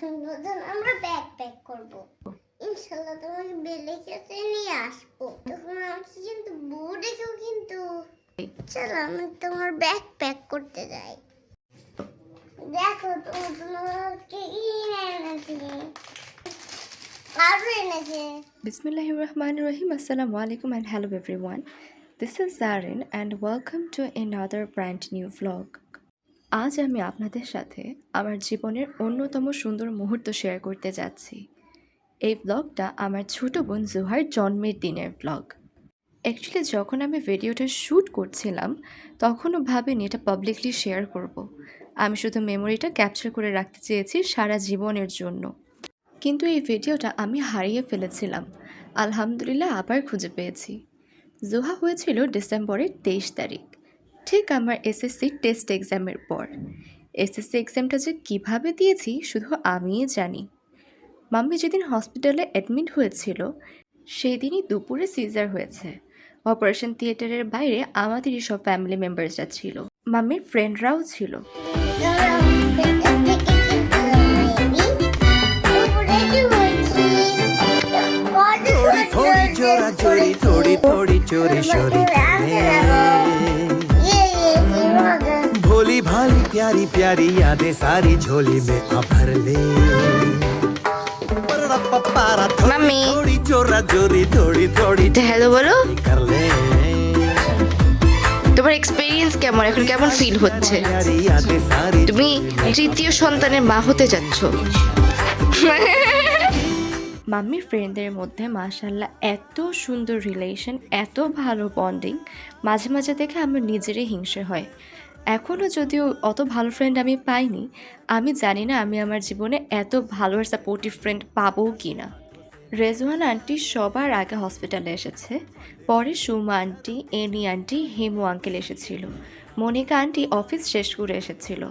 নতুন আমরা ব্যাকপ্যাক করব। ইনশাআল্লাহ তোমাকে বেলের কাছে নিয়ে আসবো। তখন আমাকে কিন্তু বউ দেখো কিন্তু। চলো আমি তোমার ব্যাকপ্যাক করতে যাই। দেখো তোমাকে এনেছি। আরো এনেছি। Bismillahir Rahmanir Rahim. Assalamu alaikum and hello everyone. This is Zarin and welcome to another brand new vlog. আজ আমি আপনাদের সাথে আমার জীবনের অন্যতম সুন্দর মুহূর্ত শেয়ার করতে যাচ্ছি। এই ব্লগটা আমার ছোট বোন জোহার জন্মের দিনের ব্লগ। অ্যাকচুয়ালি যখন আমি ভিডিওটা শ্যুট করছিলাম তখনও ভাবিনি এটা পাবলিকলি শেয়ার করব। আমি শুধু মেমোরিটা ক্যাপচার করে রাখতে চেয়েছি সারা জীবনের জন্য। কিন্তু এই ভিডিওটা আমি হারিয়ে ফেলেছিলাম। আলহামদুলিল্লাহ আবার খুঁজে পেয়েছি। জোহা হয়েছিল ডিসেম্বরের 23 তারিখ, ঠিক আমার এসএসসি টেস্ট এক্সামের পর। এসএসসি এক্সামটা যে কীভাবে দিয়েছি শুধু আমিই জানি। মাম্মি যেদিন হসপিটালে অ্যাডমিট হয়েছিল সেই দিনই দুপুরে সিজার হয়েছে। অপারেশন থিয়েটারের বাইরে আমাদেরই সব ফ্যামিলি মেম্বার্সরা ছিল, মাম্মির ফ্রেন্ডরাও ছিল। थोड़ी थोड़ी चोरी चोरी भोली भाली प्यारी प्यारी यादें सारी झोली में भर ले মাম্মি थोड़ी चोरा चोरी थोड़ी थोड़ी হ্যালো বলো, कर ले তোমার এক্সপেরিয়েন্স কেমন, এখন কেমন ফিল হচ্ছে? प्यारी यादें सारी তুমি তৃতীয় সন্তানের মা হতে যাচ্ছ। মাম্মির ফ্রেন্ডদের মধ্যে মাশাআল্লাহ এত সুন্দর রিলেশন, এত ভালো বন্ডিং, মাঝে মাঝে দেখে আমার নিজেরই হিংসে হয়। এখনও যদিও অত ভালো ফ্রেন্ড আমি পাইনি, আমি জানি না আমি আমার জীবনে এত ভালো আর সাপোর্টিভ ফ্রেন্ড পাবো কি না। রেজওয়ান আন্টি সবার আগে হসপিটালে এসেছে, পরে Suma aunty, any aunty, Hemu uncle এসেছিল, মনিকা আন্টি অফিস শেষ করে এসেছিল।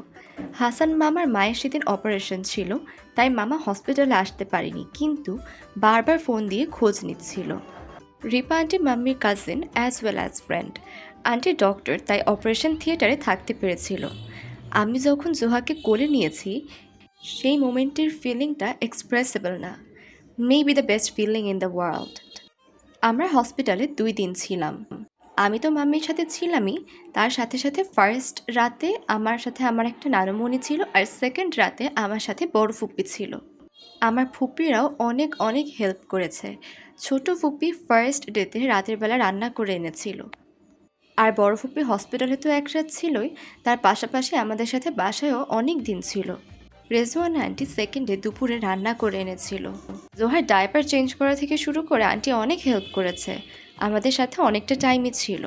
হাসান মামার মায়ের সেদিন অপারেশন ছিল, তাই মামা হসপিটালে আসতে পারেনি, কিন্তু বারবার ফোন দিয়ে খোঁজ নিচ্ছিল। রিপা আন্টি মাম্মির cousin as well as friend. Aunty doctor, তাই অপারেশন থিয়েটারে থাকতে পেরেছিল। আমি যখন জোহাকে কোলে নিয়েছি সেই মোমেন্টের ফিলিংটা এক্সপ্রেসেবল না, maybe the best feeling in the world. আমরা হসপিটালে 2 দিন ছিলাম। আমি তো মাম্মির সাথে ছিলামই, তার সাথে সাথে ফার্স্ট রাতে আমার সাথে আমার একটা নানুমণি ছিল, আর সেকেন্ড রাতে আমার সাথে বড় ফুপ্পি ছিল। আমার ফুপ্পিরাও অনেক অনেক হেল্প করেছে। ছোট ফুপ্পি ফার্স্ট ডেতে রাতের বেলা রান্না করে এনেছিল, আর বড় ফুপ্পি হসপিটালে তো এক রাত ছিলই, তার পাশাপাশি আমাদের সাথে বাসায়ও অনেক দিন ছিল। রেজওয়ান আন্টি সেকেন্ডে দুপুরে রান্না করে এনেছিল। জোহার ডাইপার চেঞ্জ করা থেকে শুরু করে আন্টি অনেক হেল্প করেছে, আমাদের সাথে অনেকটা টাইমই ছিল।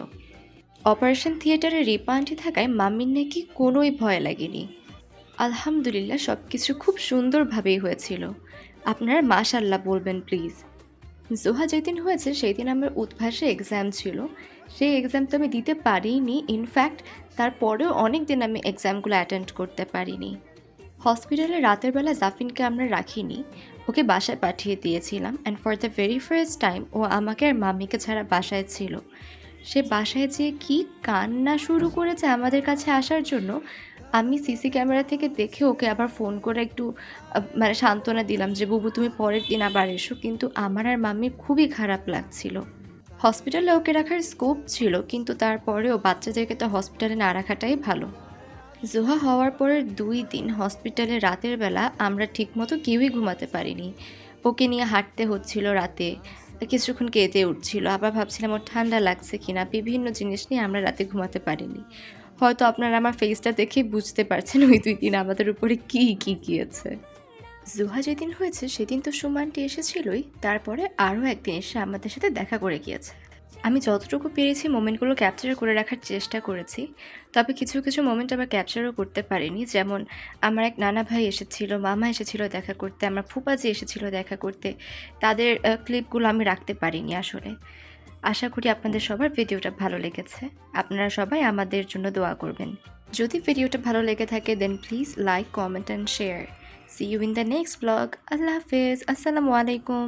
অপারেশন থিয়েটারে রিপা আন্টি থাকায় মাম্মির নাকি কোনোই ভয় লাগেনি। আলহামদুলিল্লাহ সব কিছু খুব সুন্দরভাবেই হয়েছিল। আপনারা মাশাআল্লাহ বলবেন প্লিজ। জোহা যেদিন হয়েছে সেই দিন আমার উদ্ভাসে এক্সাম ছিল, সেই এক্সাম তো আমি দিতে পারিনি। ইনফ্যাক্ট তারপরেও অনেক দিন আমি এক্সামগুলো অ্যাটেন্ড করতে পারিনি। হসপিটালে রাতের বেলা জাফিনকে আমরা রাখিনি, ওকে বাসায় পাঠিয়ে দিয়েছিলাম। And for the very first time ও আমাকে আর মাম্মিকে ছাড়া বাসায় ছিল। সে বাসায় যেয়ে কি কান্না শুরু করেছে আমাদের কাছে আসার জন্য। আমি সিসি ক্যামেরা থেকে দেখে ওকে আবার ফোন করে একটু সান্ত্বনা দিলাম যে বুবু তুমি পরের দিন আবার এসো, কিন্তু আমার আর মাম্মির খুবই খারাপ লাগছিল। হসপিটালে ওকে রাখার স্কোপ ছিল, কিন্তু তারপরেও বাচ্চাদেরকে তো হসপিটালে না রাখাটাই ভালো। জোহা হওয়ার পরের 2 দিন হসপিটালে রাতের বেলা আমরা ঠিকমতো কেউই ঘুমাতে পারিনি। ওকে নিয়ে হাঁটতে হচ্ছিল রাতে, কিছুক্ষণ কেঁদে উঠছিল, আবার ভাবছিলাম ওর ঠান্ডা লাগছে কিনা, বিভিন্ন জিনিস নিয়ে আমরা রাতে ঘুমাতে পারিনি। হয়তো আপনারা আমার ফেসটা দেখে বুঝতে পারছেন ওই 2 দিন আমাদের উপরে কী গিয়েছে। জোহা যেদিন হয়েছে সেদিন তো সুমা আন্টি এসেছিলই, তারপরে আরও একদিন এসে আমাদের সাথে দেখা করে গিয়েছে। আমি যতটুকু পেরেছি মোমেন্টগুলো ক্যাপচার করে রাখার চেষ্টা করেছি, তবে কিছু কিছু মোমেন্ট আবার ক্যাপচারও করতে পারিনি। যেমন আমার এক নানা ভাই এসেছিল, মামা এসেছিল দেখা করতে, আমার ফুপাজি এসেছিল দেখা করতে, তাদের ক্লিপগুলো আমি রাখতে পারিনি আসলে। আশা করি আপনাদের সবার ভিডিওটা ভালো লেগেছে। আপনারা সবাই আমাদের জন্য দোয়া করবেন। যদি ভিডিওটা ভালো লেগে থাকে then please like, comment and share. See you in the next blog. আল্লাহ হাফেজ, আসসালামু আলাইকুম।